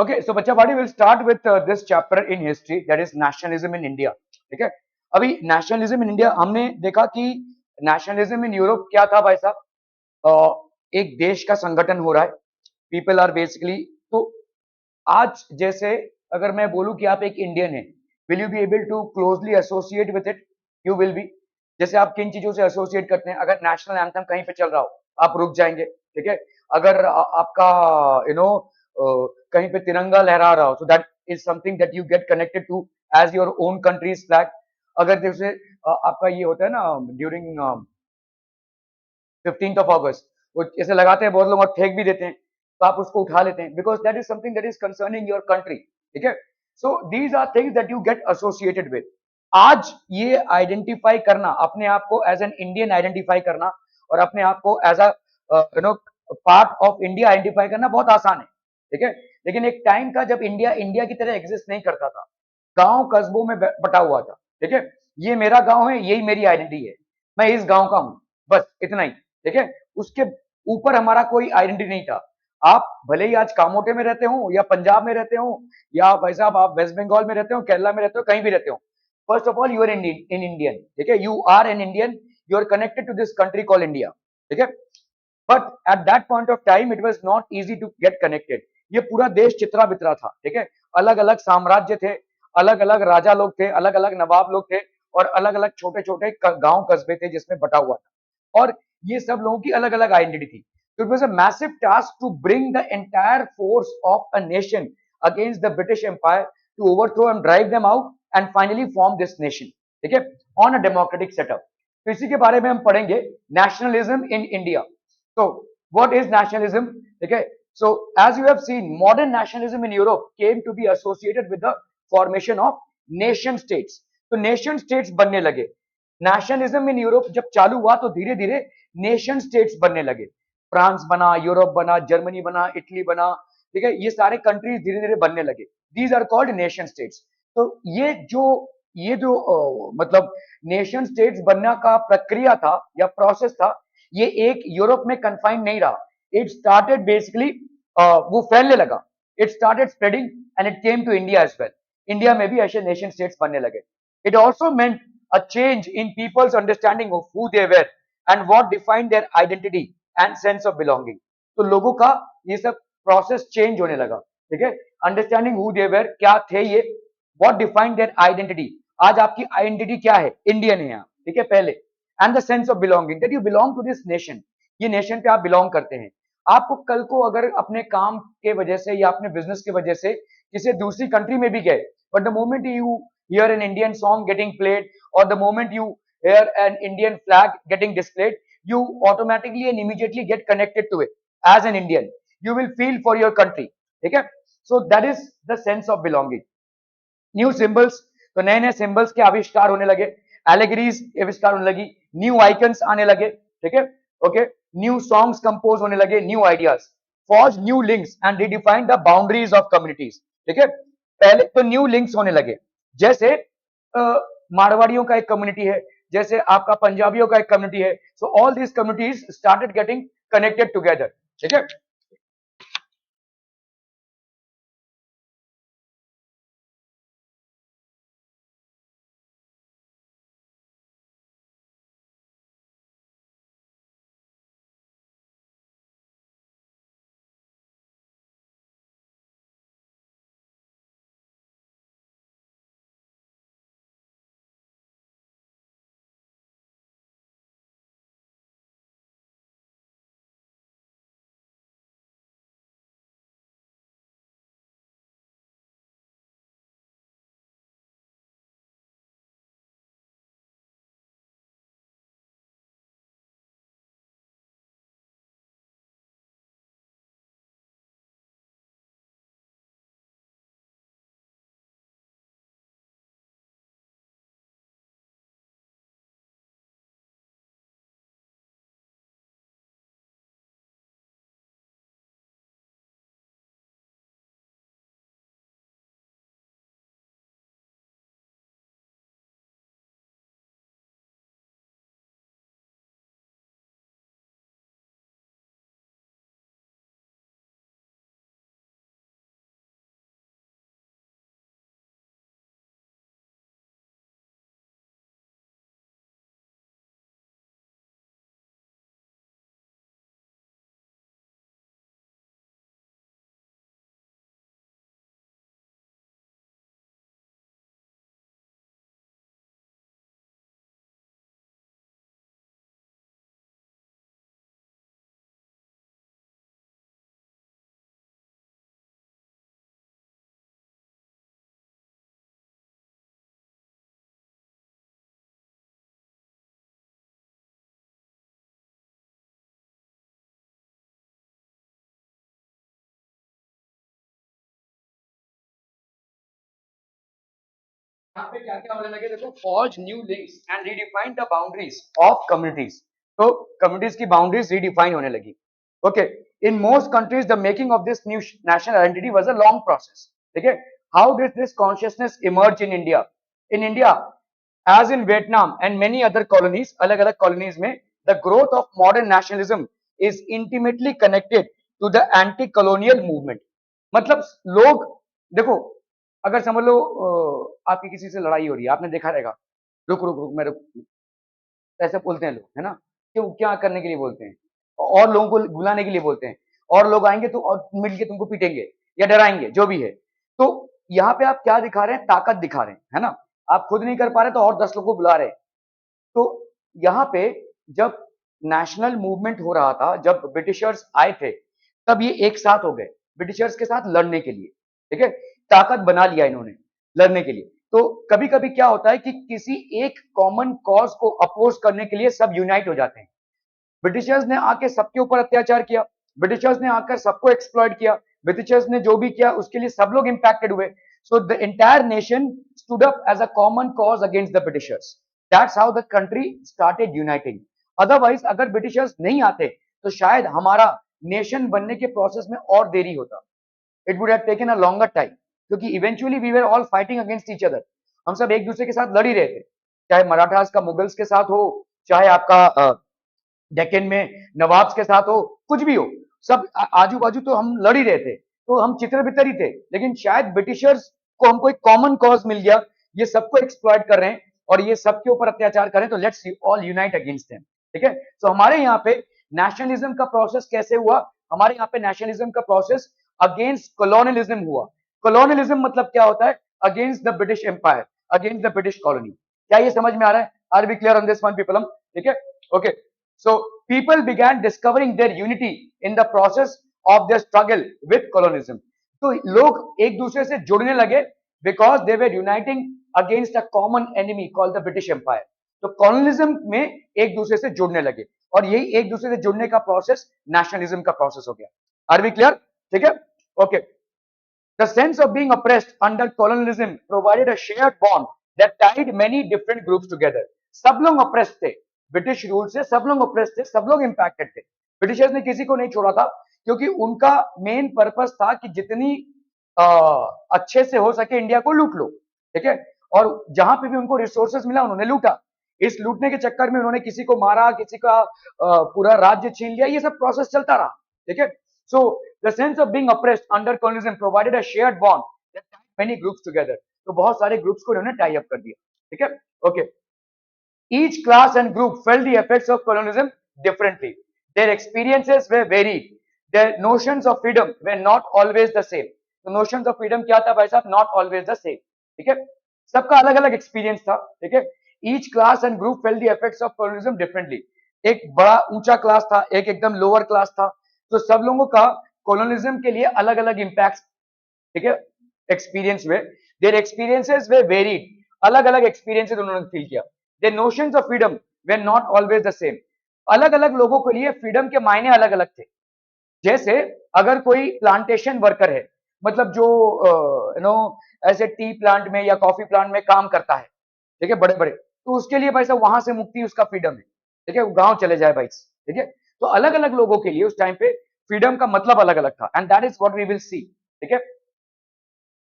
Okay, सो बच्चा party will start with this chapter in history, that is nationalism in India. ठीक है, अभी nationalism in India हमने देखा कि नेशनलिज्म इन यूरोप क्या था भाई साहब। एक देश का संगठन हो रहा है, पीपल आर बेसिकली, तो आज जैसे अगर मैं बोलूं कि आप एक इंडियन है, will you be able to closely associate with it? You will be. जैसे आप किन चीजों से एसोसिएट करते हैं? अगर नेशनल एंथम कहीं पे चल रहा हो, आप रुक जाएंगे। ठीक है, अगर आपका यू नो कहीं पे तिरंगा लहरा रहा हो, so that is something that you get connected to as your own country's flag. अगर जैसे आपका ये होता है ना ड्यूरिंग 15th ऑफ अगस्त, वो ऐसे लगाते हैं बहुत लोग और फेंक भी देते हैं, तो आप उसको उठा लेते हैं, because that is something that is concerning your country. ठीक है, so these are things that you get associated with. आज ये आइडेंटिफाई करना, अपने आप को एज एन इंडियन आइडेंटिफाई करना और अपने आप को as a part of India identify करना बहुत आसान है। ठीक है, लेकिन एक टाइम था जब इंडिया इंडिया की तरह एग्जिस्ट नहीं करता था, गांव कस्बों में बटा हुआ था। ठीक है, ये मेरा गांव है, यही मेरी आइडेंटिटी है, मैं इस गांव का हूं, बस इतना ही। ठीक है, उसके ऊपर हमारा कोई आइडेंटिटी नहीं था। आप भले ही आज कामोटे में रहते हो या पंजाब में रहते हो, या भाई साहब आप वेस्ट बंगाल में रहते हो, केरला में रहते हो, कहीं भी रहते हो, first of all you are an Indian. ठीक है, you are an Indian, you are connected to this country call India. ठीक है, but at that point of time it was not easy to get connected. ये पूरा देश चित्रा बितरा था। ठीक है, अलग अलग साम्राज्य थे, अलग अलग राजा लोग थे, अलग अलग नवाब लोग थे, और अलग अलग छोटे छोटे गांव कस्बे थे जिसमें बटा हुआ था, और ये सब लोगों की अलग अलग आइडेंटिटी थी। So it was a massive task to bring the entire force of a nation against the British Empire, to overthrow and drive them out and finally form this nation. ठीक है, on a democratic setup. तो इसी के बारे में हम पढ़ेंगे, nationalism in India. So what is nationalism? Okay, so as you have seen, modern nationalism in Europe came to be associated with the formation of nation states. तो nation states बनने लगे। नेशनलिज्म इन यूरोप जब चालू हुआ तो धीरे धीरे nation states बनने लगे। फ्रांस बना, यूरोप बना, जर्मनी बना, इटली बना। ठीक है, ये सारे कंट्रीज धीरे धीरे बनने लगे। These are called nation states. तो ये जो मतलब नेशन स्टेट्स बनने का प्रक्रिया था या प्रोसेस था, ये एक यूरोप में कन्फाइंड नहीं रहा। इट स्टार्टेड बेसिकली, वो फैलने लगा, it started spreading and it came to India as well. India में भी ऐसे नेशन स्टेट्स बनने लगे। It also meant a change in people's understanding of who they were and what defined their identity and sense of belonging. तो लोगों का ये सब प्रोसेस चेंज होने लगा। ठीक है, अंडरस्टैंडिंग हु दे वेर, क्या थे ये, व्हाट डिफाइंड देयर आइडेंटिटी, आज आपकी आइडेंटिटी क्या है, इंडियन है आप। ठीक है, पहले, and the sense of belonging, that you belong to this nation, ये नेशन पे आप बिलोंग करते हैं। आपको कल को अगर अपने काम के वजह से या अपने बिजनेस की वजह से किसी दूसरी कंट्री में भी गए, but the moment you hear an Indian song getting played, or the moment you hear an Indian flag getting displayed, you automatically and immediately get connected to it as an Indian. You will feel for your country. ठीक है, so that is the sense of belonging. New symbols, तो नए नए symbols के आविष्कार होने लगे, allegories आविष्कार होने लगी, न्यू आइकन्स आने लगे। ठीक है, ओके, न्यू सॉन्ग्स कंपोज होने लगे, new ideas, forge new links and redefine the boundaries of communities. ठीक है, पहले तो न्यू लिंक्स होने लगे, जैसे मारवाड़ियों का एक कम्युनिटी है, जैसे आपका पंजाबियों का एक कम्युनिटी है, so all these communities started getting connected together. ठीक है, यहाँ पे क्या क्या होने लगे देखो, forge new links and redefine the boundaries of communities. तो कम्युनिटीज की बाउंड्रीज रीडिफाइन होने लगी। Okay, in most countries the making of this new national identity was a long process. ठीक है, how did this consciousness emerge in India? In India as in Vietnam and many other colonies, अलग अलग colonies में, the growth of modern nationalism is intimately connected to the anti-colonial movement। मतलब लोग देखो, अगर समझ लो आपकी किसी से लड़ाई हो रही है, आपने देखा रहेगा, रुक रुक रुक मैं रुक, ऐसे बोलते हैं लोग, है ना? क्यों, क्या करने के लिए बोलते हैं? और लोगों को बुलाने के लिए बोलते हैं, और लोग आएंगे तो और मिलके तुमको पीटेंगे या डराएंगे, जो भी है। तो यहाँ पे आप क्या दिखा रहे हैं? ताकत दिखा रहे हैं, है ना? आप खुद नहीं कर पा रहे तो और 10 लोगों को बुला रहे हैं। तो यहाँ पे जब नेशनल मूवमेंट हो रहा था, जब ब्रिटिशर्स आए थे, तब ये एक साथ हो गए ब्रिटिशर्स के साथ लड़ने के लिए। ठीक है, ताकत बना लिया इन्होंने लड़ने के लिए। तो कभी कभी क्या होता है कि किसी एक कॉमन कॉज को अपोज करने के लिए सब यूनाइट हो जाते हैं। ब्रिटिशर्स ने आके सबके ऊपर अत्याचार किया, ब्रिटिशर्स ने आकर सबको एक्सप्लॉइट किया, ब्रिटिशर्स ने जो भी किया उसके लिए सब लोग इंपैक्टेड हुए। So the entire nation stood up as a common cause against the Britishers. That's how the country started uniting. Otherwise अगर ब्रिटिशर्स नहीं आते तो शायद हमारा नेशन बनने के प्रोसेस में और देरी होता। It would have taken a longer time, क्योंकि eventually we were all fighting against each other. हम सब एक दूसरे के साथ लड़ ही रहे थे, चाहे मराठास का मुगल्स के साथ हो, चाहे आपका डेक्कन में नवाब्स के साथ हो, कुछ भी हो, सब आजू बाजू तो हम लड़ ही रहे थे। तो हम चित्र बितर ही थे, लेकिन शायद ब्रिटिशर्स को हमको एक कॉमन कॉज मिल गया, ये सबको एक्सप्लॉइट कर रहे हैं और ये सबके ऊपर अत्याचार करें, तो let's all unite against them. ठीक है, तो हमारे यहाँ पे नेशनलिज्म का प्रोसेस कैसे हुआ? हमारे यहाँ पे नेशनलिज्म का प्रोसेस अगेंस्ट कॉलोनियलिज्म हुआ। कॉलोनियलिज्म मतलब क्या होता है? Against the British empire, against the British colony. क्या ये समझ में आ रहा है? Are we clear on this one people? ठीक है, okay. So people began discovering their unity in the process of their struggle with colonialism. तो लोग एक दूसरे से जुड़ने लगे because they were uniting against a common enemy called the British Empire. तो कॉलोनिज्म में एक दूसरे से जुड़ने लगे और यही एक दूसरे से जुड़ने का प्रोसेस नेशनलिज्म का प्रोसेस हो गया। Are we clear? ठीक है, okay. The sense of being oppressed under colonialism provided a shared bond that tied many different groups together. सब लोग oppressed थे, ब्रिटिश रूल से सब लोग oppressed थे, सब लोग impacted थे। ब्रिटिशर्स ने किसी को नहीं छोड़ा था, क्योंकि उनका मेन पर्पस था कि जितनी अच्छे से हो सके इंडिया को लूट लो। ठीक है, और जहां पे भी उनको रिसोर्सेज मिला उन्होंने लूटा। इस लूटने के चक्कर में उन्होंने किसी को मारा, किसी का पूरा राज्य छीन लिया, ये सब प्रोसेस चलता रहा। ठीक है, so the sense of being oppressed under colonialism provided a shared bond that tied many groups together। तो बहुत सारे ग्रुप्स को इन्होंने टाई अप कर दिया। ठीक है, okay. Each class and group felt the effects of colonialism differently. Their experiences were varied. Their notions of freedom were not always the same. तो notions of freedom क्या था भाई साहब? Not always the same। ठीक है, सबका अलग अलग एक्सपीरियंस था। ठीक है, each class and group felt the effects of colonialism differently। एक बड़ा ऊंचा क्लास था, एक एकदम लोअर क्लास था, तो सब लोगों का कॉलोनिज्म के लिए अलग अलग इम्पैक्ट, ठीक है, एक्सपीरियंस हुए। देयर एक्सपीरियंसेस वे वेरीड, अलग अलग एक्सपीरियंसेस उन्होंने फील किया। Their notions of freedom were not always the same. अलग अलग लोगों के लिए फ्रीडम के मायने अलग अलग थे। जैसे अगर कोई प्लांटेशन वर्कर है, मतलब जो ऐसे टी प्लांट में या कॉफी प्लांट में काम करता है, ठीक है, बड़े बड़े, तो उसके लिए भाई साहब वहां से मुक्ति, उसका फ्रीडम है। ठीक है, वो गांव चले जाए भाई। ठीक है, तो अलग अलग लोगों के लिए उस टाइम पे फ्रीडम का मतलब अलग अलग था, and that is what we will see. ठीक है,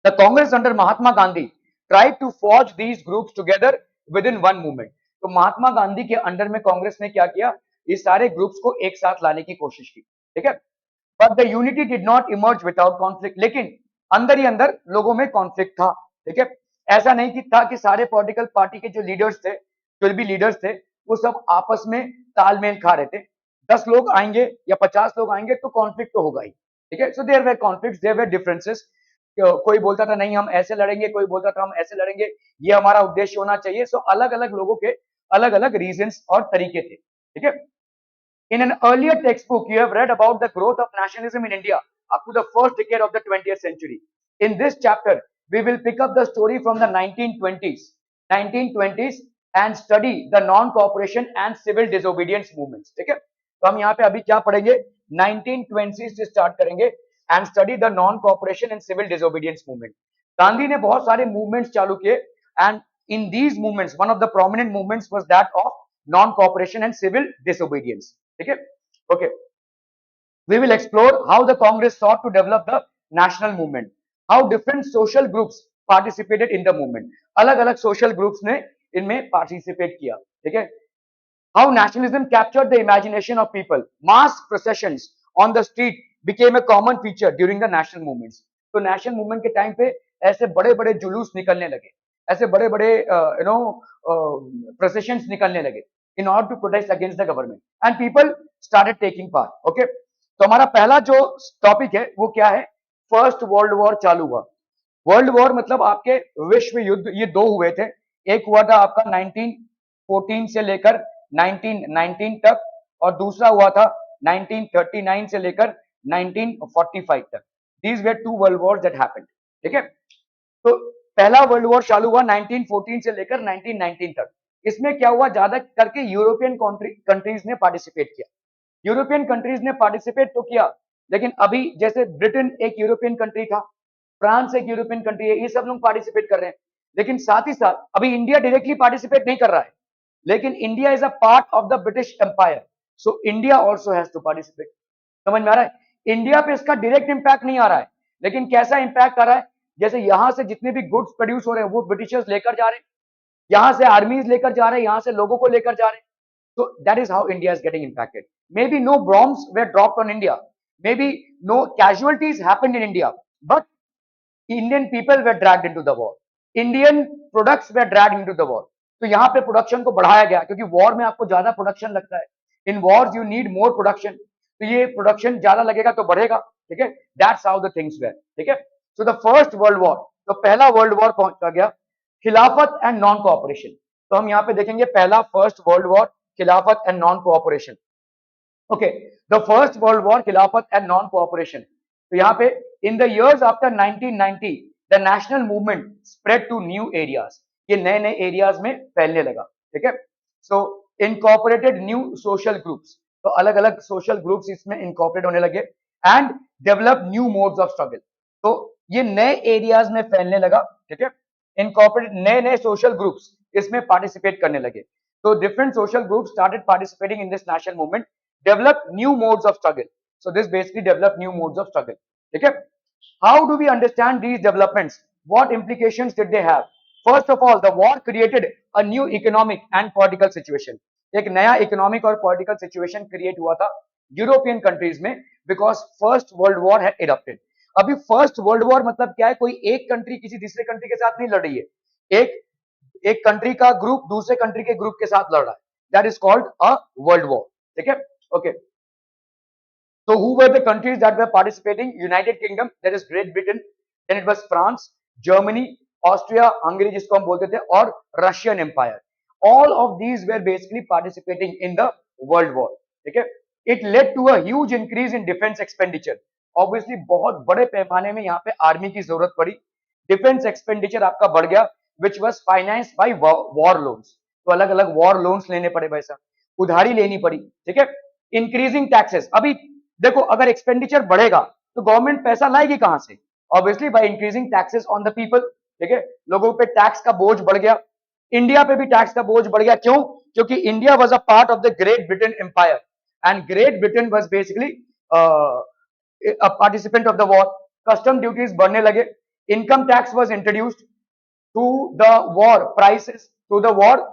the Congress under Mahatma Gandhi tried to forge these groups together within one movement. तो महात्मा गांधी के अंडर में कांग्रेस ने क्या किया? ये सारे ग्रुप्स को एक साथ लाने की कोशिश की। ठीक है, but the unity did not emerge without conflict. लेकिन अंदर ही अंदर लोगों में कॉन्फ्लिक्ट था। ठीक है, ऐसा नहीं कि था कि सारे पॉलिटिकल पार्टी के जो लीडर्स थे, जो भी लीडर्स थे, वो सब आपस में तालमेल खा रहे थे। 10 लोग आएंगे या 50 लोग आएंगे तो कॉन्फ्लिक्ट तो होगा ही। ठीक है, so there were conflicts, there were differences. कोई बोलता था नहीं हम ऐसे लड़ेंगे, कोई बोलता था हम ऐसे लड़ेंगे, ये हमारा उद्देश्य होना चाहिए। सो अलग अलग लोगों के अलग अलग रीजंस और तरीके थे। ठीक है, in an earlier textbook, you have read about the growth of nationalism in India up to the first decade of the 20th century. In this chapter, we will pick up the story from the 1920s and study the non-cooperation and civil disobedience movements. ठीक है, तो हम यहाँ पे अभी क्या पढ़ेंगे? 1920s से स्टार्ट करेंगे and study the non-cooperation and civil disobedience movement. Gandhi ने बहुत सारे मूवमेंट्स चालू किए and in these movements one of the prominent movements was that of non cooperation and civil disobedience. Okay, okay. We will explore how the Congress sought to develop the national movement, how different social groups participated in the movement. अलग अलग social groups ने इनमें participate किया. ठीक है. How nationalism captured the imagination of people. Mass processions on the street became a common feature during the national movements. तो national movement के time पे ऐसे बड़े बड़े जुलूस निकलने लगे, ऐसे बड़े बड़े processions निकलने लगे in order to protest against the government and people started taking part. Okay, तो हमारा पहला जो टॉपिक है वो क्या है? फर्स्ट वर्ल्ड वॉर चालू हुआ. वर्ल्ड वॉर मतलब आपके विश्व युद्ध ये दो हुए थे. एक हुआ था आपका 1914 से लेकर 1919 तक और दूसरा हुआ था 1939 से लेकर 1945 तक. These were two world wars that happened. ठीक है. तो पहला वर्ल्ड वॉर चालू हुआ 1914 से लेकर 1919 तक. इसमें क्या हुआ? ज्यादा करके यूरोपियन कंट्रीज ने पार्टिसिपेट किया. यूरोपियन कंट्रीज ने पार्टिसिपेट तो किया, लेकिन अभी जैसे ब्रिटेन एक यूरोपियन कंट्री था, फ्रांस एक यूरोपियन कंट्री है, ये सब लोग पार्टिसिपेट कर रहे हैं. लेकिन साथ ही साथ अभी इंडिया डायरेक्टली पार्टिसिपेट नहीं कर रहा है, लेकिन India is a part of the British empire, so India also has to participate. समझ में आ रहा है? इंडिया पे इसका डायरेक्ट इंपैक्ट नहीं आ रहा है, लेकिन कैसा इंपैक्ट आ रहा है? जैसे यहां से जितने भी गुड्स प्रोड्यूस हो रहे हैं वो ब्रिटिशर्स लेकर जा रहे हैं, यहां से आर्मीज लेकर जा रहे हैं, यहां से लोगों को लेकर जा रहे हैं. So that is how India is getting impacted. Maybe no bombs were dropped on India. Maybe no casualties happened in India. But Indian people were dragged into the war. Indian products were dragged into the war. तो यहाँ पे production को बढ़ाया गया क्योंकि war में आपको ज्यादा प्रोडक्शन लगता है. In wars you need more production. तो ये प्रोडक्शन ज्यादा लगेगा तो बढ़ेगा. ठीक है. That's how the things were. ठीक है. So the first world war, तो पहला वर्ल्ड वॉर पहुंचा गया. खिलाफत एंड नॉन कोऑपरेशन. तो हम यहाँ पे देखेंगे पहला first world war, Khilafat and non cooperation. Okay, the first world war, Khilafat and non cooperation. तो यहाँ पे in the years after 1990 the national movement spread to new areas. ये नए नए एरियाज में फैलने लगा. ठीक है. So incorporated new social groups. तो अलग अलग सोशल ग्रुप्स इसमें इनकॉर्पोरेट होने लगे and develop new modes of struggle. तो ये नए एरियाज में फैलने लगा. ठीक है. इनकॉर्पोरेट नए नए सोशल ग्रुप्स इसमें पार्टिसिपेट करने लगे. So different social groups started participating in this national movement, developed new modes of struggle. So this basically developed new modes of struggle. Okay? How do we understand these developments? What implications did they have? First of all, the war created a new economic and political situation. एक नया economic और political situation create हुआ था European countries में because first world war had erupted. अभी first world war मतलब क्या है? कोई एक कंट्री किसी दूसरे कंट्री के साथ नहीं लड़ रही है. एक कंट्री का ग्रुप दूसरे कंट्री के ग्रुप के साथ लड़ रहा है. That is called a world war. ठीक है. Okay. So who were the countries that were participating? United Kingdom, that is Great Britain, then it was France, Germany, Austria, Hungary जिसको हम बोलते थे, और Russian Empire. All of these were basically participating in the world war. ठीक है. It led to a huge increase in defense expenditure. Obviously बहुत बड़े पैमाने में यहाँ पे आर्मी की जरूरत पड़ी. डिफेंस एक्सपेंडिचर आपका बढ़ गया, which was financed by war loans. तो अलग अलग war loans लेने पड़े भाई साहब, उधारी लेनी पड़ी. ठीक है. Increasing taxes. अभी देखो अगर एक्सपेंडिचर बढ़ेगा तो गवर्नमेंट पैसा लाएगी कहां से? Obviously by increasing taxes on the people. ठीक है. लोगों पे टैक्स का बोझ बढ़ गया. इंडिया पे भी टैक्स का बोझ बढ़ गया. क्यों? क्योंकि India was a part of the Great Britain empire and Great Britain was basically a participant of the war. Custom duties बढ़ने लगे. Income tax was introduced. To the war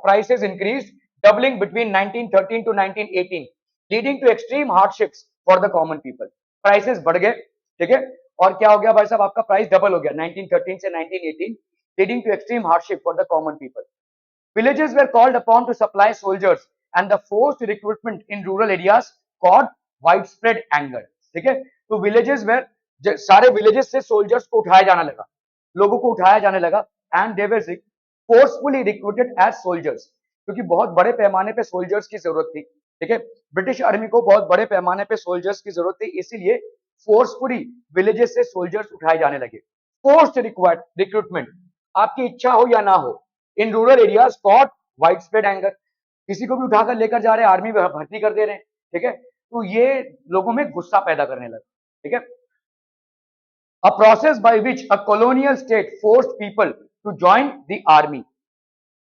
prices increased, doubling between 1913 to 1918, leading to extreme hardships for the common people. Prices बढ़ गए. ठीक है. और क्या हो गया भाई साहब? आपका प्राइस डबल हो गया 1913 से 1918, leading to extreme hardship for the common people. Villages were called upon to supply soldiers and the forced recruitment in rural areas caused widespread anger. ठीक है. तो villages were, सारे villages से soldiers को उठाया जाने लगा, लोगों को उठाया जाने लगा and they were forcefully recruited as soldiers, क्योंकि बहुत बड़े पैमाने पे सोल्जर्स की जरूरत थी. ठीक है. ब्रिटिश आर्मी को बहुत बड़े पैमाने पे सोल्जर्स की जरूरत थी, इसीलिए फोर्सफुली विलेजेस से सोल्जर्स उठाए जाने लगे. फोर्स्ड रिक्रूटमेंट, आपकी इच्छा हो या ना हो, in rural areas caught widespread anger. किसी को भी उठाकर लेकर जा रहे हैं, आर्मी में भर्ती कर दे रहे हैं. ठीक है. तो ये लोगों में गुस्सा पैदा करने लगा. ठीक है. A process by which a colonial state forced people to join the army.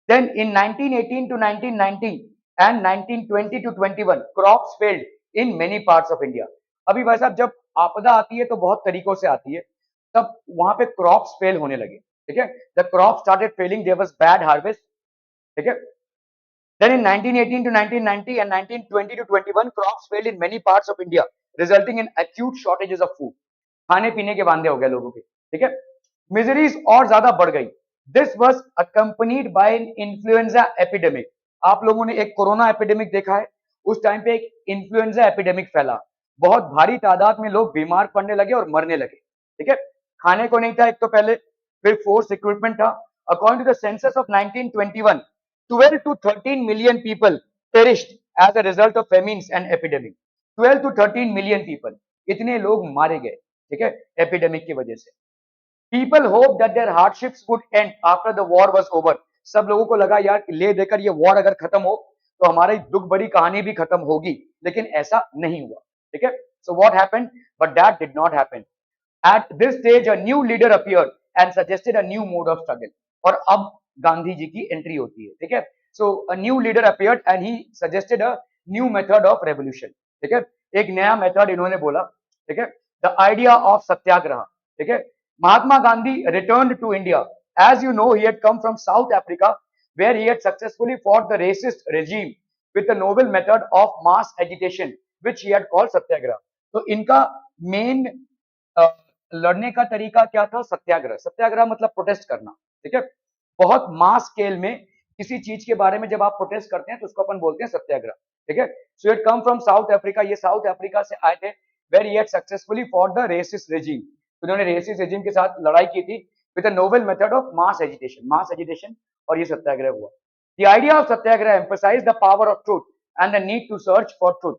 Then in 1918 to 1990 and 1920 to 21 crops failed in many parts of India. अभी भाई साहब जब आपदा आती है तो बहुत तरीकों से आती है, तब वहां पे क्रॉप्स फेल होने लगे, ठीक है, the crop started failing, there was bad harvest, ठीक है. Then in 1918 to 1990 and 1920 to 21 crops failed in many parts of India resulting in acute shortages of food. खाने पीने के वांदे हो गए लोगों के, ठीक है. मिजरीज और ज्यादा बढ़ गई. This was accompanied by an influenza epidemic. आप लोगों ने एक कोरोना एपिडेमिक देखा है, उस टाइम पे एक इन्फ्लुएंजा एपिडेमिक फैला, बहुत भारी तादाद में लोग बीमार पड़ने लगे और मरने लगे, ठीक है. खाने को नहीं था एक तो पहले, फिर फोर्स रिक्रूटमेंट था. According to the census of 1921 12 to 13 million people perished as a result of famines and epidemic. 12 to 13 million people, इतने लोग मारे गए, ठीक है, एपिडेमिक की वजह से. People hope that their hardships would end after the war was over. सब लोगों को लगा यार ले देकर ये वॉर अगर खत्म हो तो हमारी दुख भरी कहानी भी खत्म होगी, लेकिन ऐसा नहीं हुआ, ठीक है. So what happened? But that did not happen. At this stage, a new leader appeared and suggested a new mode of struggle. और अब गांधी जी की एंट्री होती है, ठीक है. So a new leader appeared and he suggested a new method of revolution, ठीक है. एक नया मेथड इन्होंने बोला, ठीक है, द आइडिया ऑफ सत्याग्रह, ठीक है. Mahatma Gandhi returned to India. As you know, he had come from South Africa, where he had successfully fought the racist regime with a novel method of mass agitation, which he had called satyagraha. तो इनका main लड़ने का तरीका क्या था? सत्याग्रह. सत्याग्रह मतलब protest करना, ठीक है. बहुत मास स्केल में किसी चीज के बारे में जब आप प्रोटेस्ट करते हैं तो उसको अपन बोलते हैं सत्याग्रह, ठीक है. So it come from South Africa. ये साउथ अफ्रीका से आए थे, where he had successfully fought the racist regime. उन्होंने रेसिस्ट रेजिम के साथ लड़ाई की थी with a novel method of mass agitation, और ये सत्याग्रह हुआ. The idea of satyagraha emphasise the power of truth and the need to search for truth.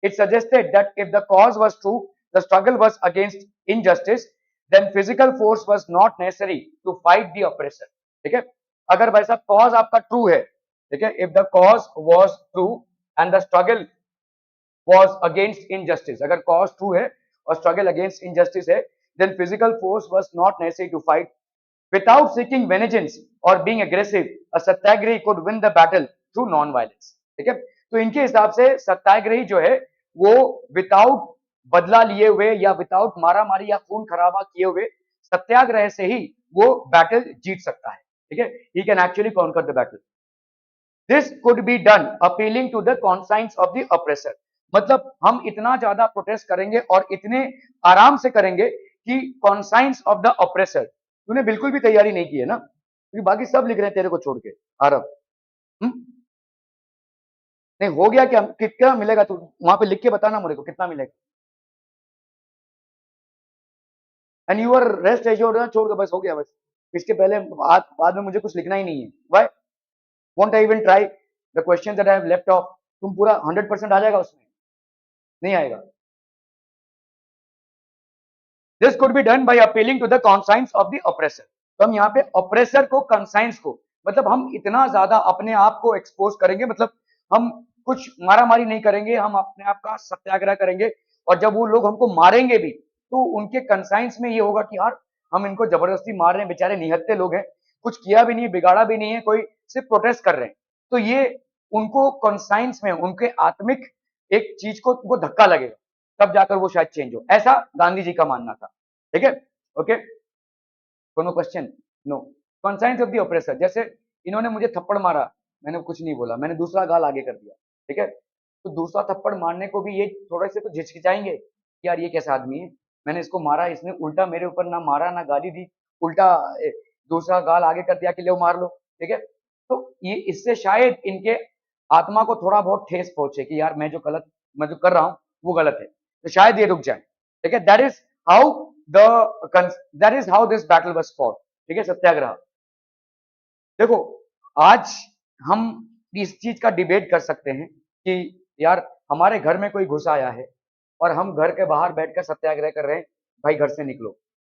It suggested that if the cause was true, the struggle was against injustice, then physical force was not necessary to fight the oppressor. ठीक है. अगर भाई साहब cause आपका true है, ठीक है, if the cause was true and the struggle was against injustice, अगर कॉज ट्रू है और स्ट्रगल अगेंस्ट इनजस्टिस है, then physical force was not necessary to fight. Without seeking vengeance or being aggressive, a satyagrahi could win the battle through non-violence. ठीक है. तो इनके हिसाब से सत्याग्रही जो है वो विदाउट बदला लिए हुए या विदाउट मारा मारी या खून खराबा किए हुए सत्याग्रह से ही वो बैटल जीत सकता है, ठीक है. He can actually conquer the battle. This could be done appealing to the conscience of the oppressor. मतलब हम इतना ज्यादा प्रोटेस्ट करेंगे और इतने आराम से करेंगे कि कॉन्साइंस ऑफ द ऑप्रेसर. तूने बिल्कुल भी तैयारी नहीं की है ना, क्योंकि बाकी सब लिख रहे हैं तेरे को छोड़ के. आरब नहीं हो गया क्या? कितना मिलेगा? तू वहां पे लिख के बताना मेरे को कितना मिलेगा. एंड यूर रेस्ट एश्योर्ड, छोड़ के बस हो गया बस. इसके पहले बाद में मुझे कुछ लिखना ही नहीं है. Why won't I even try the question that I have left off? तुम पूरा 100% आ जाएगा उसमें? नहीं आएगा. This could be done by appealing to the conscience of the oppressor. तो हम यहाँ पे ऑप्रेसर को, कंसाइंस को, मतलब हम इतना ज्यादा अपने आप को एक्सपोज करेंगे, मतलब हम कुछ मारामारी नहीं करेंगे, हम अपने आप का सत्याग्रह करेंगे. और जब वो लोग हमको मारेंगे भी तो उनके कंसाइंस में ये होगा कि यार हम इनको जबरदस्ती मार रहे हैं, बेचारे निहत्ते लोग हैं, कुछ किया भी नहीं, बिगाड़ा भी नहीं है, कोई सिर्फ प्रोटेस्ट कर रहे हैं. तो ये उनको कंसाइंस में, उनके आत्मिक एक चीज को उनको धक्का लगेगा, तब जाकर वो शायद चेंज हो. ऐसा गांधी जी का मानना था, ठीक है. ओके, कोनो question? No. Conscience of the oppressor. जैसे इन्होंने मुझे थप्पड़ मारा, मैंने कुछ नहीं बोला, मैंने दूसरा गाल आगे कर दिया, ठीक है. तो दूसरा थप्पड़ मारने को भी ये थोड़े से तो झिझकिचाएंगे, यार ये कैसा आदमी है, मैंने इसको मारा, इसने उल्टा मेरे ऊपर ना मारा ना गाली दी, उल्टा दूसरा गाल आगे कर दिया कि लो मार लो, ठीक है. तो ये इससे शायद इनके आत्मा को थोड़ा बहुत ठेस पहुंचे कि यार मैं जो कर रहा हूं वो गलत है, तो शायद ये रुक जाए, ठीक है. That is how this battle was fought, ठीक है, सत्याग्रह. देखो आज हम इस चीज का डिबेट कर सकते हैं कि यार हमारे घर में कोई घुस आया है और हम घर के बाहर बैठकर सत्याग्रह कर रहे हैं, भाई घर से निकलो,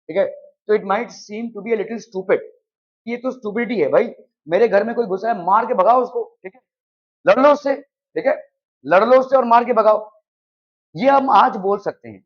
ठीक है. तो it might seem to be a little stupid. ये तो स्टूपिडिटी है भाई. मेरे घर में कोई घुसा है, मार के भगाओ उसको, ठीक है, लड़ लो उससे, ठीक है, लड़ लो उससे और मार के भगाओ. ये हम आज बोल सकते हैं,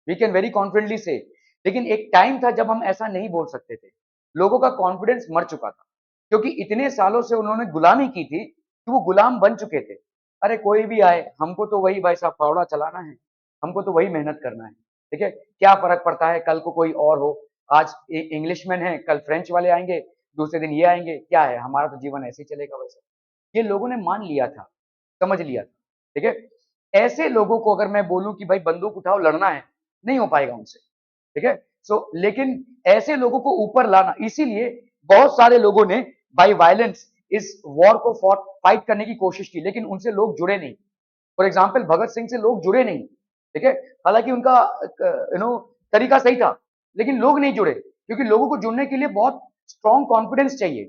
वी कैन वेरी कॉन्फिडेंटली से. लेकिन एक टाइम था जब हम ऐसा नहीं बोल सकते थे, लोगों का कॉन्फिडेंस मर चुका था. क्योंकि इतने सालों से उन्होंने गुलामी की थी कि वो गुलाम बन चुके थे। अरे कोई भी आए, हमको तो वही भाई साहब फावड़ा चलाना है, हमको तो वही मेहनत करना है, ठीक है। क्या फर्क पड़ता है कल को कोई और हो, आज इंग्लिशमैन है, कल फ्रेंच वाले आएंगे, दूसरे दिन ये आएंगे, क्या है, हमारा तो जीवन ऐसे ही चलेगा वैसे। ये लोगों ने मान लिया था, समझ लिया था, ठीक है। ऐसे लोगों को अगर मैं बोलूं कि भाई बंदूक उठाओ लड़ना है, नहीं हो पाएगा उनसे, ठीक है। लेकिन ऐसे लोगों को ऊपर लाना, इसीलिए बहुत सारे लोगों ने बाय वायलेंस इस वॉर को फाइट करने की कोशिश की, लेकिन उनसे लोग जुड़े नहीं। फॉर एग्जाम्पल भगत सिंह से लोग जुड़े नहीं, ठीक है। हालांकि उनका तरीका सही था, लेकिन लोग नहीं जुड़े, क्योंकि लोगों को जुड़ने के लिए बहुत स्ट्रॉन्ग कॉन्फिडेंस चाहिए।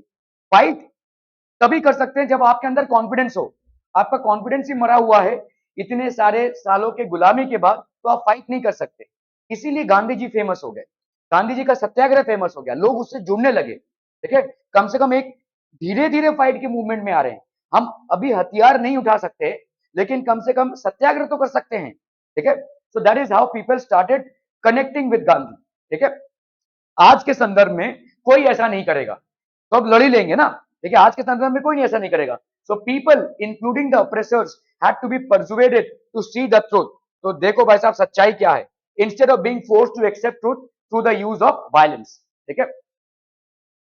फाइट तभी कर सकते हैं जब आपके अंदर कॉन्फिडेंस हो। आपका कॉन्फिडेंस ही मरा हुआ है इतने सारे सालों के गुलामी के बाद, तो आप फाइट नहीं कर सकते। इसीलिए गांधी जी फेमस हो गए, गांधी जी का सत्याग्रह फेमस हो गया, लोग उससे जुड़ने लगे, ठीक है। कम से कम एक धीरे धीरे फाइट के मूवमेंट में आ रहे हैं। हम अभी हथियार नहीं उठा सकते, लेकिन कम से कम सत्याग्रह तो कर सकते हैं, ठीक है। सो that is how people started connecting with Gandhi, ठीक है। आज के संदर्भ में कोई ऐसा नहीं करेगा, तो अब लड़ ही लेंगे ना, देखिए आज के संदर्भ में कोई नहीं ऐसा नहीं करेगा। So people including the oppressors had to be persuaded to see the truth. तो देखो भाई साहब सच्चाई क्या है, instead of being forced to accept truth through the use of violence, ठीक है।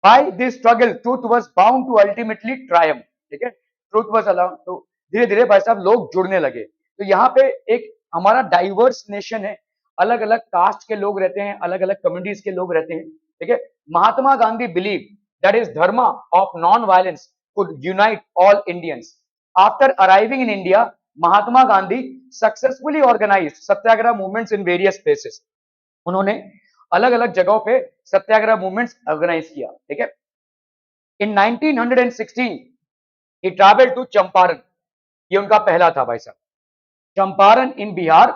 By this struggle truth was bound to ultimately triumph, ठीक है। ट्रूथ वाज अलाउड, तो धीरे धीरे भाई साहब लोग जुड़ने लगे। तो यहाँ पे एक हमारा डाइवर्स नेशन है, अलग अलग कास्ट के लोग रहते हैं, अलग अलग कम्युनिटीज के लोग रहते हैं, ठीक है। Mahatma Gandhi believe that is dharma of non violence could unite all Indians. After arriving in India, Mahatma Gandhi successfully organised satyagraha movements in various places. उन्होंने अलग अलग जगहों पे सत्याग्रह मूवमेंट्स ऑर्गेनाइज किया, ठीक है। इन 1916 he traveled to चंपारण, ये उनका पहला था भाई साहब, Champaran in Bihar,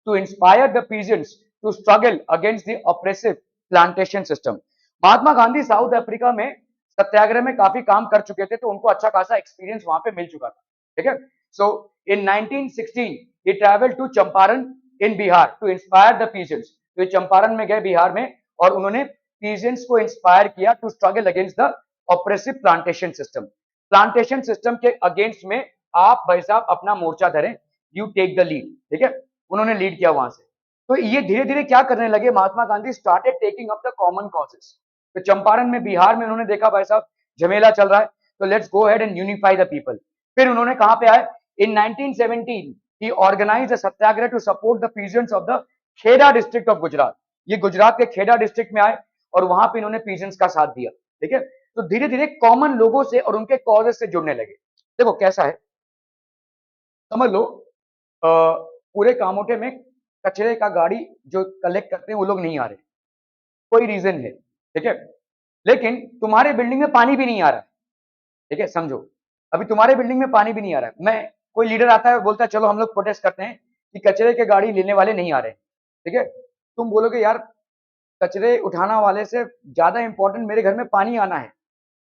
to inspire the peasants to struggle against the oppressive plantation system. Mahatma Gandhi South Africa में सत्याग्रह में काफी काम कर चुके थे, तो उनको अच्छा खासा एक्सपीरियंस वहां पे मिल चुका था, ठीक है। So in 1916 he traveled to Champaran in Bihar to inspire the peasants. तो ये चंपारण में गए बिहार में, और उन्होंने पीजेंट्स को इंस्पायर किया to struggle against the oppressive plantation system. Plantation system के अगेंस्ट में आप भाई साहब अपना मोर्चा धरें, यू टेक द लीड, ठीक है। उन्होंने लीड किया वहां से। तो ये धीरे धीरे क्या करने लगे, Mahatma Gandhi started taking up the common causes. तो चंपारण में बिहार में उन्होंने देखा भाई साहब झमेला चल रहा है, तो let's go ahead and unify the people. फिर उन्होंने कहां पे आए, in 1917 he organized a satyagraha to support the peasants of the Kheda district of Gujarat. ये गुजरात के खेड़ा डिस्ट्रिक्ट में आए, और वहां पे इन्होंने पीजेंट्स का साथ दिया, ठीक है। तो धीरे धीरे कॉमन लोगों से और उनके कॉजेस से जुड़ने लगे। देखो कैसा है, समझ लो पूरे कामोटे में कचरे का गाड़ी जो कलेक्ट करते हैं वो लोग नहीं आ रहे, कोई रीजन है, ठीक है। लेकिन तुम्हारे बिल्डिंग में पानी भी नहीं आ रहा है, ठीक है, समझो। अभी तुम्हारे बिल्डिंग में पानी भी नहीं आ रहा है, मैं कोई लीडर आता है और बोलता है चलो हम लोग प्रोटेस्ट करते हैं कि कचरे के गाड़ी लेने वाले नहीं आ रहे, ठीक है। तुम बोलोगे यार कचरे उठाना वाले से ज्यादा इंपॉर्टेंट मेरे घर में पानी आना है,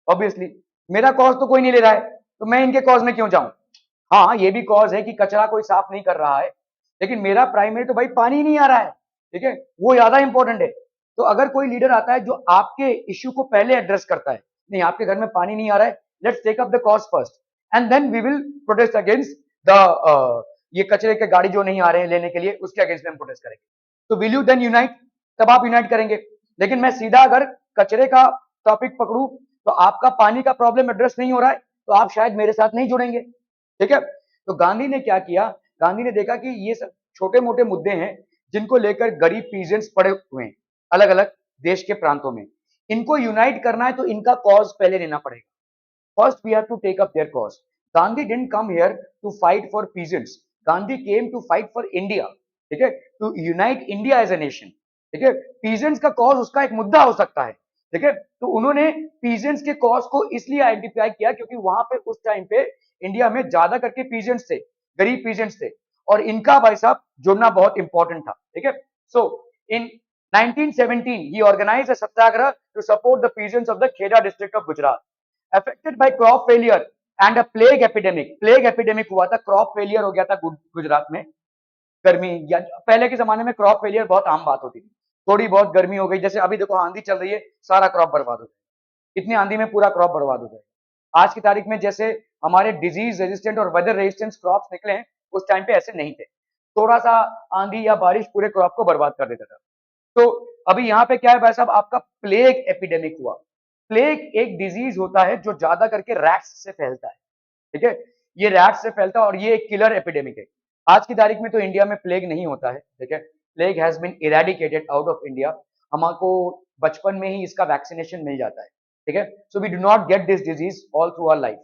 ऑब्वियसली मेरा कॉज तो कोई नहीं ले रहा है, तो मैं इनके कॉज में क्यों जाऊं। हाँ ये भी कॉज है कि कचरा कोई साफ नहीं कर रहा है, लेकिन मेरा प्राइमरी तो भाई पानी ही नहीं आ रहा है, ठीक है, वो ज्यादा इंपॉर्टेंट है। तो अगर कोई लीडर आता है जो आपके इश्यू को पहले एड्रेस करता है, नहीं आपके घर में पानी नहीं आ रहा है, let's take up the cause first and then we will protest against the ये कचरे के गाड़ी जो नहीं आ रहे हैं लेने के लिए, उसके अगेंस्ट में हम प्रोटेस्ट करेंगे। तो विल यू देन यूनाइट, तब आप यूनाइट करेंगे। लेकिन मैं सीधा अगर कचरे का टॉपिक पकड़ू, तो आपका पानी का प्रॉब्लम एड्रेस नहीं हो रहा है, तो आप शायद मेरे साथ नहीं जुड़ेंगे, ठीक है। तो गांधी ने क्या किया, गांधी ने देखा कि ये सब छोटे मोटे मुद्दे हैं जिनको लेकर गरीब पीजेंट्स पड़े हुए हैं अलग अलग देश के प्रांतों में, इनको यूनाइट करना है, तो इनका कॉज पहले लेना पड़ेगा। First, we have to take up their cause. Gandhi didn't come here to fight for peasants. Gandhi came to fight for India. ठीक है, to unite India as a nation. ठीक है, peasants का cause उसका एक मुद्दा हो सकता है, ठीक है। तो उन्होंने peasants के cause को इसलिए आइडेंटिफाई किया क्योंकि वहां पे उस टाइम पे इंडिया में ज्यादा करके peasants थे, गरीब peasants थे, और इनका भाई साहब जुड़ना बहुत इंपॉर्टेंट था, ठीक है। So in 1917 he organized a satyagraha to support the peasants of the Kheda district of Gujarat. Affected by crop failure and a plague epidemic, plague epidemic हुआ था, क्रॉप फेलियर हो गया था गुजरात में। गर्मी या पहले के जमाने में क्रॉप फेलियर बहुत आम बात होती थी, थोड़ी बहुत गर्मी हो गई, जैसे अभी देखो आंधी चल रही है, सारा क्रॉप बर्बाद हो गया, इतनी आंधी में पूरा क्रॉप बर्बाद हो जाएगा। आज की तारीख में जैसे हमारे डिजीज रेजिस्टेंट और वेदर रेजिस्टेंट क्रॉप्स निकले हैं, उस टाइम पे ऐसे नहीं थे। थोड़ा सा आंधी या बारिश पूरे क्रॉप को बर्बाद कर देता था। तो अभी यहाँ पे क्या है भाई साहब, आपका प्लेग एपिडेमिक हुआ। प्लेग एक डिजीज होता है जो ज्यादा करके रैट्स से फैलता है, ठीक है। ये रैट्स से फैलता है और ये एक किलर एपिडेमिक है। आज की तारीख में तो इंडिया में प्लेग नहीं होता है, ठीक है। Plague has been eradicated out of India. हमको बचपन में ही इसका वैक्सीनेशन मिल जाता है, ठीक है। So we do not get this disease all through our life.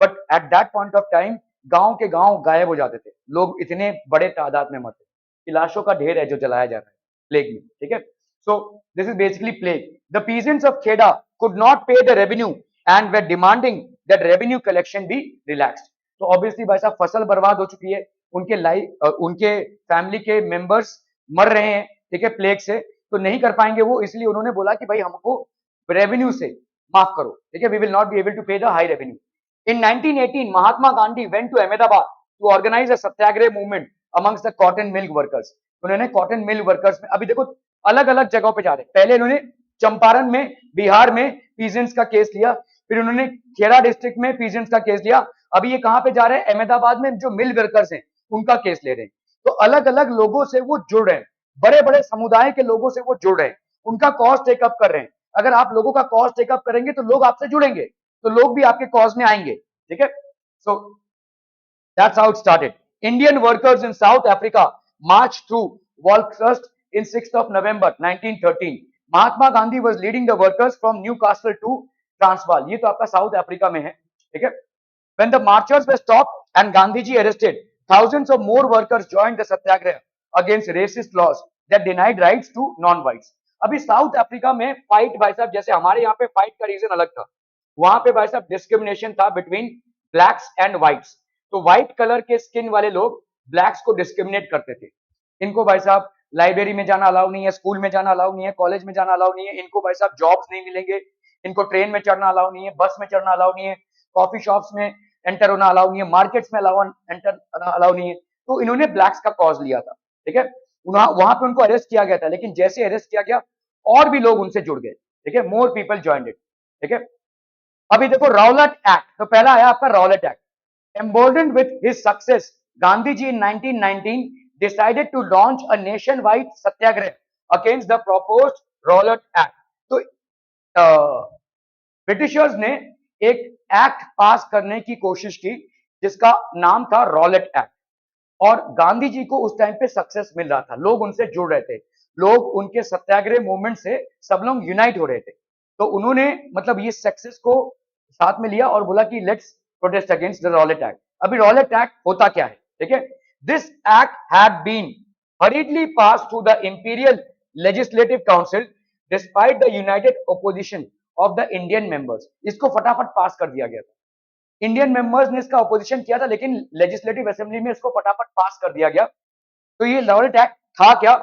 But at that point of time गांव के गांव गायब हो जाते थे, लोग इतने बड़े तादाद में मरते कि लाशों का ढेर है जो जलाया जा रहा है प्लेग में, ठीक है। So this is basically plague. The peasants of Kheda could not pay the revenue and were demanding that revenue collection be relaxed. तो ऑब्वियसली भाई साहब फसल बर्बाद हो चुकी है, उनके लाइफ उनके फैमिली के मेंबर्स मर रहे हैं, ठीक है, प्लेग से, तो नहीं कर पाएंगे वो, इसलिए उन्होंने बोला कि भाई हमको रेवेन्यू से माफ करो, ठीक है, we will not be able to pay the high revenue. In 1918 Mahatma Gandhi went to Ahmedabad to organise a satyagraha movement amongst the cotton mill workers. उन्होंने कॉटन मिल वर्कर्स में, अभी देखो अलग अलग जगहों पे जा रहे हैं, पहले इन्होंने चंपारण में बिहार में पीजेंट्स का केस लिया, फिर उन्होंने खेड़ा डिस्ट्रिक्ट में पीजेंट्स का केस लिया, अभी ये कहां पे जा रहे हैं, अहमदाबाद में जो मिल वर्कर्स हैं उनका केस ले रहे हैं। तो अलग अलग लोगों से वो जुड़ रहे हैं, बड़े बड़े समुदाय के लोगों से वो जुड़ रहे हैं, उनका कॉज टेकअप कर रहे हैं। अगर आप लोगों का कॉज टेकअप करेंगे तो लोग आपसे जुड़ेंगे, तो लोग भी आपके कॉज में आएंगे, ठीक है। सो that's how it started. Indian workers in South Africa marched through Walkrust in 6th of November 1913. Mahatma Gandhi was leading the workers from Newcastle to Transvaal. ये तो आपका साउथ अफ्रीका में है, ठीक है। When the marchers were stopped and Gandhiji arrested, thousands of more workers joined the satyagraha against racist laws that denied rights to non-whites. अभी south Africa में fight भाई साहब, जैसे हमारे यहाँ पे फाइट का रीजन अलग था, वहां पे भाई साहब डिस्क्रिमिनेशन था बिटवीन ब्लैक्स एंड व्हाइट्स। तो व्हाइट कलर के स्किन वाले लोग ब्लैक्स को डिस्क्रिमिनेट करते थे। इनको भाई साहब लाइब्रेरी में जाना अलाउ नहीं है, स्कूल में जाना अलाउ नहीं है, कॉलेज में जाना अलाउ नहीं है, इनको भाई साहब जॉब्स नहीं मिलेंगे, इनको ट्रेन में चढ़ना अलाउ नहीं है, बस में चढ़ना अलाउ नहीं है, कॉफी शॉप्स में एंटर होना अलाउ नहीं है, मार्केट्स में एंटर अलाउ नहीं है। तो इन्होंने ब्लैक्स का कॉज लिया था, ठीक है। वहां पे उनको अरेस्ट किया गया था, लेकिन जैसे अरेस्ट किया गया और भी लोग उनसे जुड़ गए, ठीक है, मोर पीपल ज्वाइंड इट, ठीक है। अभी देखो रॉलेट एक्ट, तो पहला आया आपका Rowlatt act. Emboldened with his success, Gandhiji in 1919 decided to launch a nationwide satyagraha against the proposed Rowlatt Act. तो ब्रिटिशर्स ने एक एक्ट पास करने की कोशिश की जिसका नाम था रॉलेट एक्ट, और गांधी जी को उस टाइम पे सक्सेस मिल रहा था, लोग उनसे जुड़ रहे थे, लोग उनके सत्याग्रह मूवमेंट से सब लोग यूनाइट हो रहे थे। तो उन्होंने मतलब ये सक्सेस को साथ में लिया और बोला कि let's protest against the Rowlatt Act. अभी रॉलेट एक्ट होता क्या है, ठीक है। This act had been hurriedly passed through the imperial legislative council despite the united opposition of the Indian members. इसको फटाफट पास कर दिया गया था, इंडियन मेंबर्स ने इसका अपोजिशन किया था, लेकिन लेजिस्लेटिव असेंबली में इसको फटाफट पास कर दिया गया। तो ये रॉलेट एक्ट था क्या,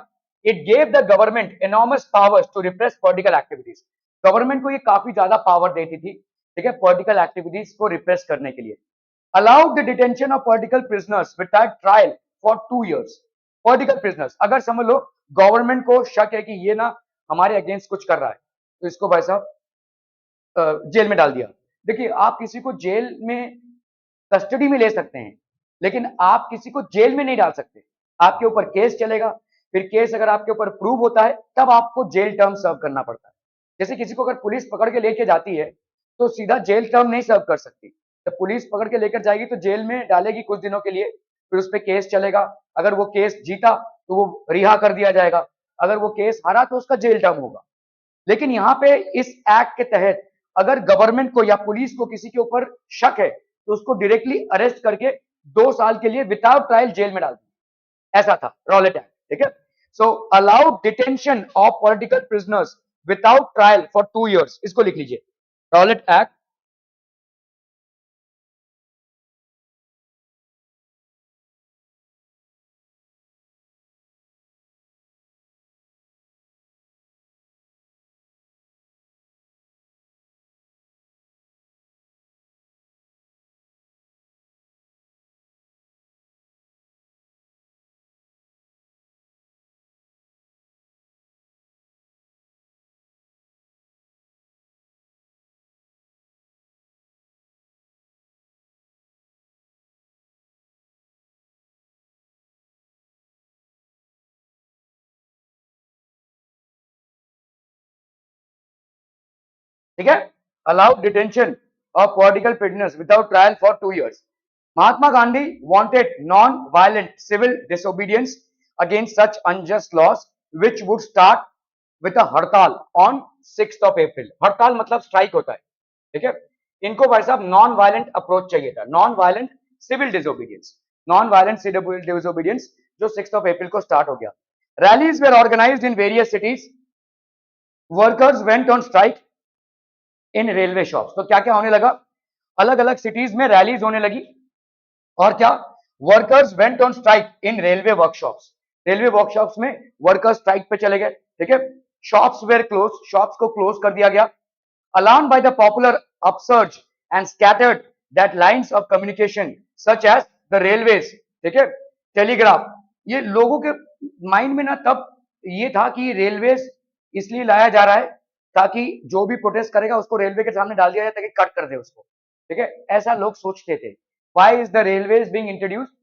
it gave the government enormous powers to repress political activities. Government को ये काफी ज्यादा पावर देती थी, ठीक है, पॉलिटिकल एक्टिविटीज को रिप्रेस करने के लिए। Allowed the detention of political prisoners without trial for 2 years। Political prisoners, अगर समझ लो गवर्नमेंट को शक है कि ये ना हमारे अगेंस्ट कुछ कर रहा है, तो इसको भाई साहब जेल में डाल दिया। देखिए आप किसी को जेल में कस्टडी में ले सकते हैं, लेकिन आप किसी को जेल में नहीं डाल सकते। आपके ऊपर केस चलेगा, फिर केस अगर आपके ऊपर प्रूव होता है तब आपको जेल टर्म सर्व करना पड़ता है। जैसे किसी को अगर पुलिस पकड़ के लेके जाती है तो सीधा जेल टर्म नहीं सर्व कर सकती, जब पुलिस पकड़ के लेकर जाएगी तो जेल में डालेगी कुछ दिनों के लिए, फिर उस पर केस चलेगा, अगर वो केस जीता तो वो रिहा कर दिया जाएगा, अगर वो केस हारा तो उसका जेल टर्म होगा। लेकिन यहाँ पे इस एक्ट के तहत अगर गवर्नमेंट को या पुलिस को किसी के ऊपर शक है तो उसको डायरेक्टली अरेस्ट करके 2 साल के लिए विदाउट ट्रायल जेल में डाल दिया। ऐसा था रॉलेट एक्ट, ठीक है। So allowed detention of political prisoners without trial for 2 years, इसको लिख लीजिए, रॉलेट एक्ट। ठीक है, allowed detention of political prisoners without trial for 2 years. Mahatma Gandhi wanted non-violent civil disobedience against such unjust laws, which would start with a हड़ताल on 6th of April. हड़ताल मतलब strike होता है, ठीक है। इनको भाई साहब नॉन वायलेंट अप्रोच चाहिए था, non violent civil disobedience, non violent civil disobedience जो 6th of April को स्टार्ट हो गया। Rallies were organised in various cities, workers went on strike in railway shops. तो क्या क्या होने लगा, अलग अलग सिटीज में रैलीज होने लगी, और क्या, workers went on strike in railway workshops, railway workshops में वर्कर्स स्ट्राइक पे चले गए, ठीक है। शॉप्स वेर क्लोज, शॉप्स को क्लोज कर दिया गया। Alarmed by the popular upsurge and scattered that lines of communication such as the railways, ठीक है, टेलीग्राफ, ये लोगों के माइंड में ना तब ये था कि रेलवेज इसलिए लाया जा रहा है ताकि जो भी प्रोटेस्ट करेगा उसको रेलवे के सामने डाल दिया जाए ताकि कट कर दे उसको, ठीक है, ऐसा लोग सोचते थे। Why is the railways being introduced?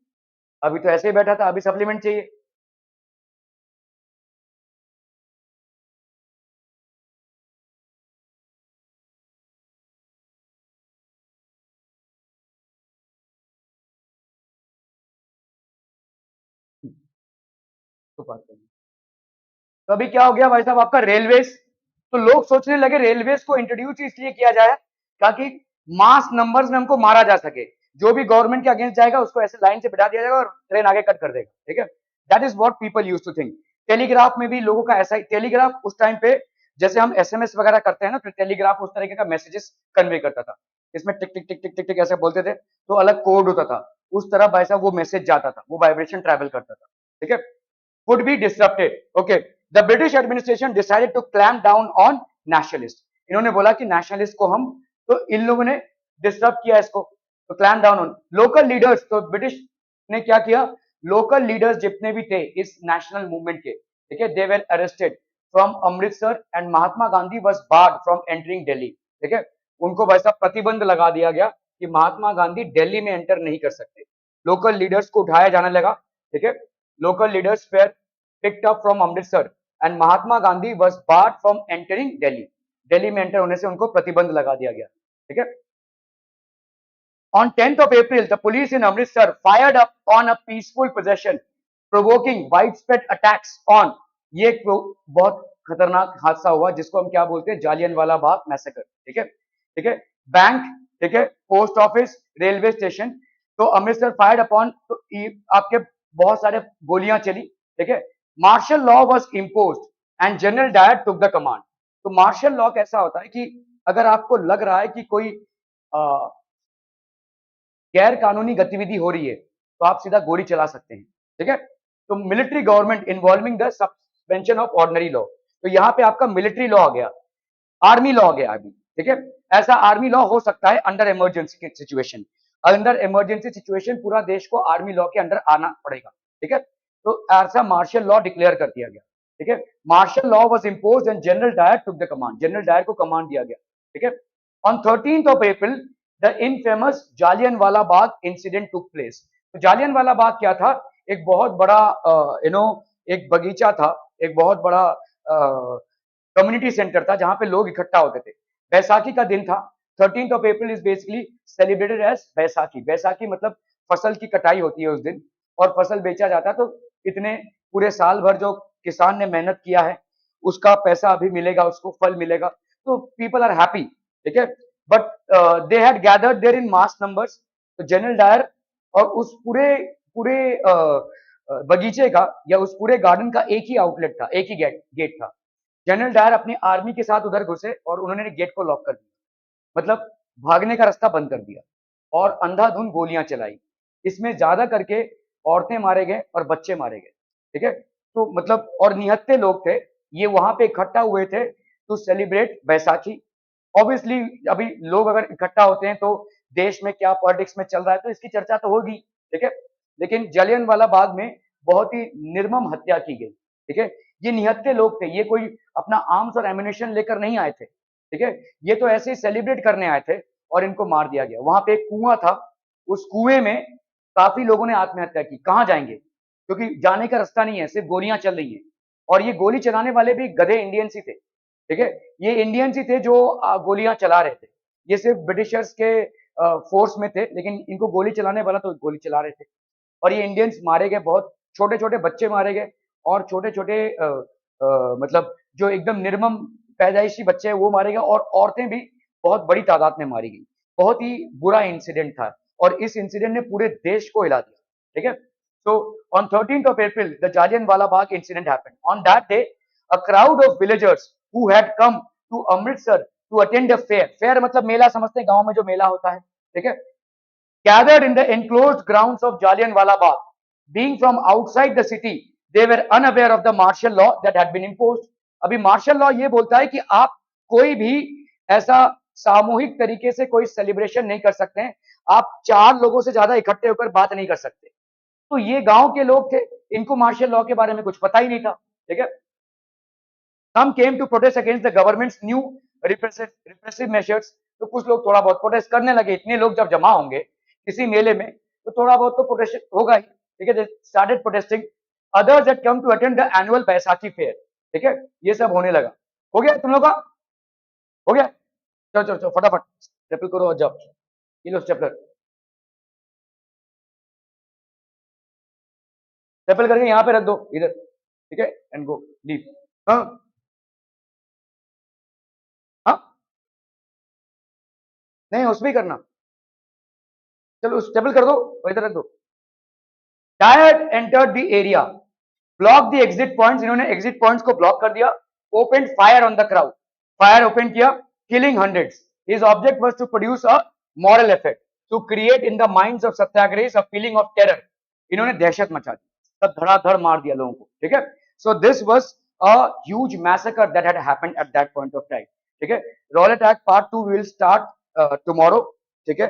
अभी तो ऐसे ही बैठा था, अभी सप्लीमेंट चाहिए। तो बात करें, तो अभी क्या हो गया भाई साहब आपका रेलवेज, तो लोग सोचने लगे रेलवेज को इंट्रोड्यूस इसलिए किया जाए ताकि मास नंबर्स में हमको मारा जा सके, जो भी गवर्नमेंट के अगेंस्ट जाएगा उसको ऐसे लाइन से बिठा दिया जाएगा और ट्रेन आगे कट कर देगा, ठीक है। That is what people used to think. Telegraph में भी लोगों का ऐसा ही, टेलीग्राफ उस टाइम पे जैसे हम एसएमएस वगैरह करते हैं ना, तो टेलीग्राफ उस तरीके का मैसेजेस कन्वे करता था, इसमें टिक टिक टिक टिक टिक टिक ऐसे बोलते थे, तो अलग कोड होता था, उस तरह भाई साहब वो मैसेज जाता था, वो वाइब्रेशन ट्रेवल करता था, ठीक है, would be disrupted. Okay, the British administration decided to clamp down on nationalists. इन्होंने बोला कि nationalist को हम, तो इन लोगों ने disrupt किया इसको, तो clamp down on local leaders। तो ब्रिटिश ने क्या किया, लोकल लीडर्स जितने भी थे इस नेशनल मूवमेंट के, ठीक है, they were arrested from Amritsar and Mahatma Gandhi was barred from entering Delhi, ठीक है, उनको वैसा प्रतिबंध लगा दिया गया कि महात्मा गांधी दिल्ली में एंटर नहीं कर सकते। लोकल लीडर्स को उठाया जाने लगा, ठीक है, local leaders were picked up from Amritsar and Mahatma Gandhi was barred from entering Delhi. Delhi में एंटर होने से उनको प्रतिबंध लगा दिया गया, ठीक है। On 10th of April, the police in Amritsar fired up on a peaceful procession, provoking widespread attacks on, ये एक बहुत खतरनाक हादसा हुआ जिसको हम क्या बोलते हैं, जालियनवाला बाग मैसेकर, ठीक है, ठीक है, बैंक, ठीक है, पोस्ट ऑफिस, रेलवे स्टेशन, तो अमृतसर फायर्ड अपॉन, तो आपके बहुत सारे गोलियां चली, ठीक है। Martial law was imposed and General Dyer took the command. तो मार्शल लॉ कैसा होता है कि अगर आपको लग रहा है कि कोई गैर कानूनी गतिविधि हो रही है तो आप सीधा गोली चला सकते हैं, ठीक है। तो military government involving the suspension of ordinary law, तो यहाँ पे आपका मिलिट्री लॉ आ गया, आर्मी लॉ आ गया अभी, ठीक है। ऐसा आर्मी लॉ हो सकता है अंडर इमरजेंसी की सिचुएशन, अंडर इमरजेंसी सिचुएशन पूरा देश को आर्मी लॉ के अंडर आना पड़ेगा, ठीक है। तो ऐसा मार्शल लॉ डिक्लेयर कर दिया गया, ठीक है। Martial law was imposed and General Dyer took the command, General Dyer को कमांड दिया गया, ठीक है। On 13th of April the infamous Jallianwala Bagh incident took place. तो जालियनवाला बाग क्या था, एक बहुत बड़ा एक बगीचा था, एक बहुत बड़ा कम्युनिटी सेंटर था जहां पे लोग इकट्ठा होते थे। बैसाखी का दिन था, 13th of April is basically celebrated as Baisakhi. Baisakhi मतलब फसल की कटाई होती है उस दिन और फसल बेचा जाता है, तो इतने पूरे साल भर जो किसान ने मेहनत किया है उसका पैसा अभी मिलेगा, उसको फल मिलेगा, तो पीपल आर हैप्पी, ठीक है। But they had gathered there in mass numbers. तो जनरल डायर और उस पूरे पूरे बगीचे का या उस पूरे गार्डन का एक ही आउटलेट था, एक ही गेट था। जनरल डायर अपनी आर्मी के साथ उधर घुसे और उन्होंने गेट को लॉक कर दिया, मतलब भागने का रास्ता बंद कर दिया और अंधाधुंध गोलियां चलाई। इसमें ज्यादा करके औरतें मारे गए और बच्चे मारे गए, ठीक है। तो मतलब और निहत्थे लोग थे, ये वहां पे इकट्ठा हुए थे टू सेलिब्रेट बैसाखी। ऑब्वियसली अभी लोग अगर इकट्ठा होते हैं तो देश में क्या पॉलिटिक्स में चल रहा है तो इसकी चर्चा तो होगी, ठीक है। लेकिन जलियनवाला बाग में बहुत ही निर्मम हत्या की गई, ठीक है। ये निहत्थे लोग थे, ये कोई अपना आर्म्स और एम्युनिशन लेकर नहीं आए थे, ठीक है। ये तो ऐसे ही सेलिब्रेट करने आए थे और इनको मार दिया गया। वहां पे एक कुआं था, उस कुएं में काफी लोगों ने आत्महत्या की। कहां जाएंगे, क्योंकि जाने का रास्ता नहीं है, सिर्फ गोलियां चल रही हैं और ये गोली चलाने वाले भी गधे इंडियंस ही थे, ठीक है, ये इंडियंस ही थे जो गोलियां चला रहे थे। ये सिर्फ ब्रिटिशर्स के फोर्स में थे, लेकिन इनको गोली चलाने वाला तो गोली चला रहे थे। और ये इंडियंस मारे गए, बहुत छोटे छोटे बच्चे मारे गए, और छोटे छोटे मतलब जो एकदम निर्मम पैदाइशी बच्चे हैं वो मारे गए, और औरतें भी बहुत बड़ी तादाद में मारी गई। बहुत ही बुरा इंसिडेंट था, और इस इंसिडेंट ने पूरे देश को हिला दिया। ठीक है, so on 13th of April the Jallianwala Bagh incident happened. On that day a crowd of villagers who had come to Amritsar to attend a fair, fair मतलब मेला समझते हैं, गांव में जो मेला होता है, ठीक है, gathered in the enclosed grounds of Jallianwala Bagh. Being from outside the city, they were unaware of the martial law that had been imposed. अभी मार्शल लॉ ये बोलता है कि आप कोई भी ऐसा सामूहिक तरीके से कोई सेलिब्रेशन नहीं कर सकते हैं, आप 4 लोगों से ज्यादा इकट्ठे होकर बात नहीं कर सकते। तो ये गांव के लोग थे, इनको मार्शल लॉ के बारे में कुछ पता ही नहीं था। ठीक है, some came to protest against the government's new repressive measures. तो कुछ लोग थोड़ा बहुत प्रोटेस्ट करने लगे। इतने लोग जब जमा होंगे किसी मेले में तो थोड़ा बहुत तो प्रोटेस्ट होगा ही। ठीक है, they started protesting. Others had come to attend the annual Baisakhi fair. ठीक है, ये सब होने लगा। हो गया तुम लोग का? हो गया? चलो चलो चलो फटाफट स्टेपल करो और जाओ। ये लो स्टेपलर, स्टेपल करके यहाँ पे रख दो इधर। ठीक है, एंड गो लीव। हाँ हाँ, नहीं उसमें ही करना। चलो स्टेबल कर दो और इधर रख दो। Riot entered the area, blocked the exit points. इन्होंने exit points को block कर दिया, opened fire on the crowd, fire open किया, killing hundreds. His object was to produce a moral effect, to create in the minds of सत्याग्रहीs a feeling of terror. इन्होंने दहशत मचा दी, तब धड़ाधड़ मार दिया लोगों को। ठीक है, so this was a huge massacre that had happened at that point of time. ठीक है, Rowlatt Act Part 2 will start tomorrow. ठीक है,